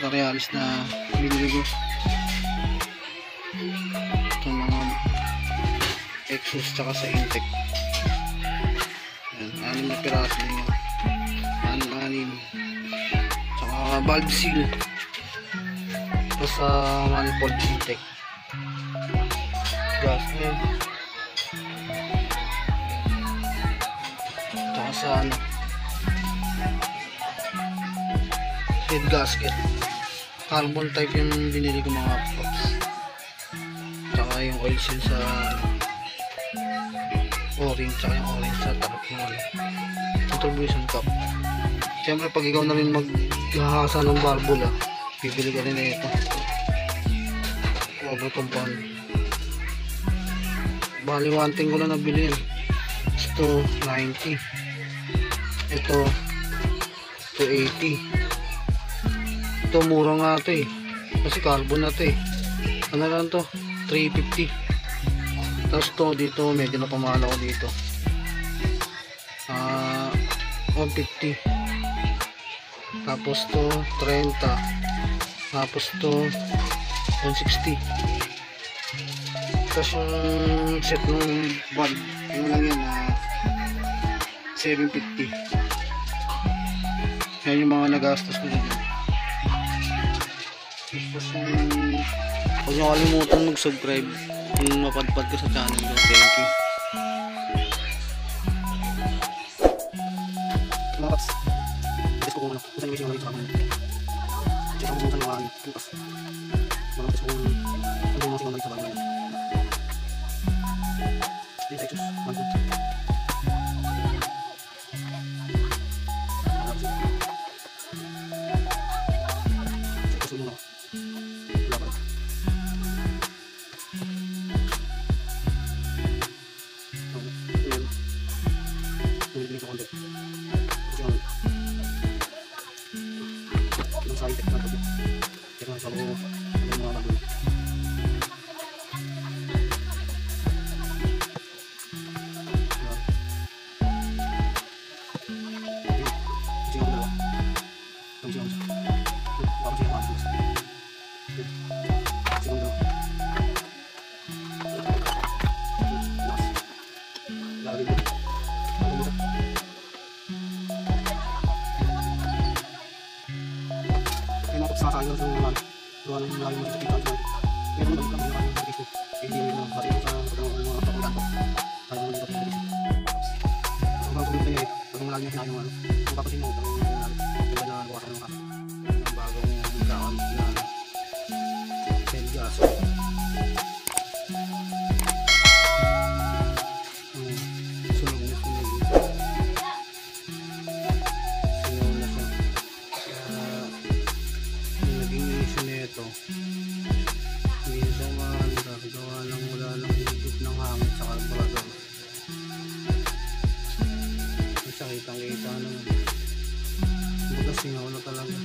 materialis na binili ko. Ito mga exhaust tsaka sa intake. Ayan, 6 na piraso din yan. 6 tsaka valve seal. Ito sa manifold intake. Gasket. Tsaka sa head gasket. Carbon type yung binili ko mga props. Tsaka yung oil seal sa orange, tsaka yung orange sa takip ng contribution cup. Siyempre pag ikaw na rin maghahasa ng barbula, bibili ka rin na ito. Over compound. Bali wanting ko lang nabili yun. Ito 90. Ito 280. Ito mura nga ito eh. Kasi carbon na ito eh. Ano lang to? 350. Tapos to dito medyo napamahal ako dito. 150. Tapos to 30. Tapos to 160. Tapos yung set ng valve, ano lang yan, 750. Yan yung mga nagastos ko dito. Tapos huwag nyo kalimutan mag-subscribe kung mapadpad ka sa channel ko. Thank you. Mga kaps, gusto ko kung saan yung video nga check ako kung saan mga putas. Mga gusto ko kung saan yung mga sinunod sa bagay. These extras, one good. Sasayang sa mga gawa ng malayo ng sakitan sa meron balik kami ng Facebook hindi mo pati sa mga kapulan ko tayo mo dito sa so mga tuloy niya pag malayo na yung ano kung papasin mo diba na gawa ka ng bagong gawan na send gas sunog na ito hindi ito magagawa ng wala ng higit ng hangin sa kalburator sa kitang kita naman baga singaw na talaga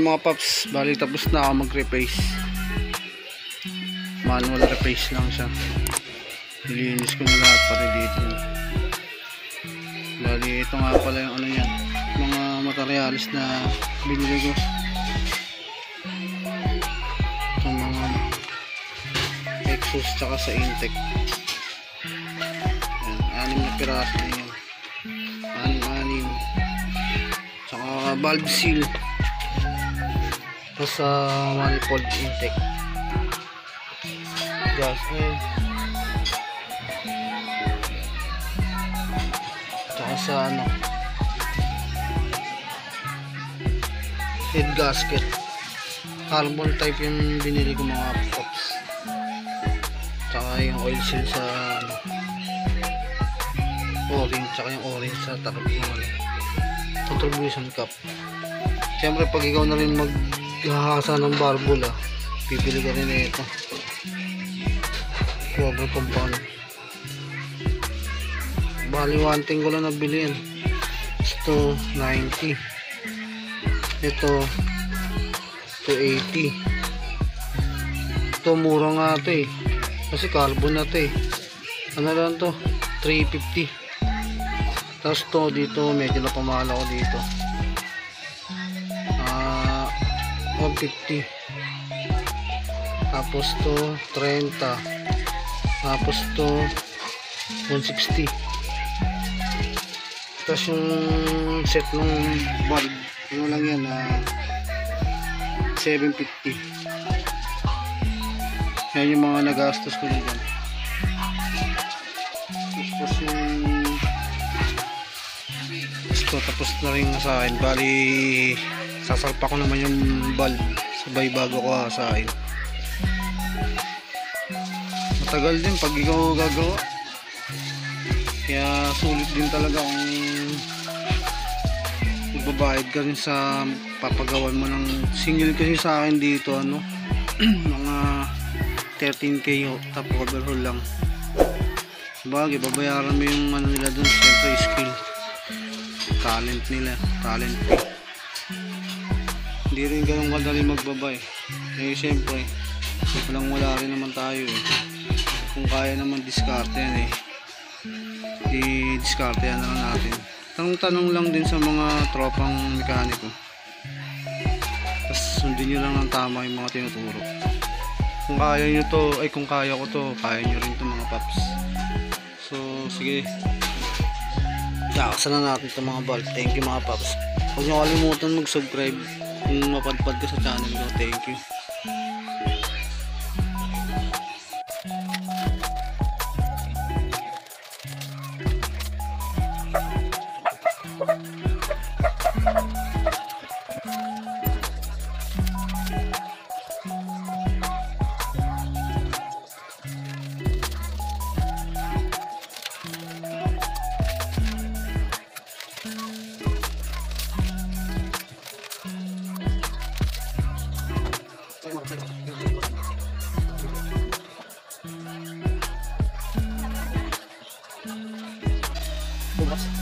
Ayan mga paps, bali tapos na ako mag-replace. Manual replace lang siya. Nilinis ko na lahat pati dito. Bali ito nga pala yung ano yan, mga materialis na binili ko. Itong mga exhaust tsaka sa intake. Ayan, 6 na piraso na yan. 6 tsaka valve seal. Tapos sa manifold intake, gasket, tsaka sa ano, head gasket. Carbon type yung binili ko mga pops. Tsaka yung oil seal sa ano, orange, tsaka yung orange sa takip ng contribution cap. Siyempre pag ikaw na rin maghahasa ng barbula, pipili ka rin na ito, cover compound. Bali 1 ko lang nabili yan. Ito 90, ito 280. Ito mura nga ito eh, kasi carbon na ito eh. Ano lang to, 350. Tapos to dito medyo napamahal ako dito, 150. Tapos to 30. Tapos to 160. Tapos yung set ng bulb, ano lang yan, 750. Yan yung mga nagastos ko dyan. Tapos yung tapos na rin sa akin. Bali sasalpa ko naman yung bulb sabay bago ko hasain. Matagal din pag ikaw gagawa, kaya sulit din talaga kung magbabayad ka rin sa papagawan mo ng single. Kasi sa akin dito ano mga 13k top overhaul lang. Sabagay babayaran mo yung ano nila dun, siyempre skill, talent nila, talent fee. Hindi rin ganun kadali magbabay. Eh siyempre wala rin naman tayo eh. Kung kaya naman diskarte yan eh, i-diskarte yan na lang natin. Tanong-tanong lang din sa mga tropang mekaniko, tapos sundin nyo lang ng tama yung mga tinuturo. Kung kaya nyo to, ay kung kaya ko to, kaya nyo rin to mga paps. So sige, kakasa na natin itong mga bulb. Thank you mga paps. Huwag nyo kalimutan mag-subscribe kung mapadpad ka sa channel ko. Thank you. Bukas.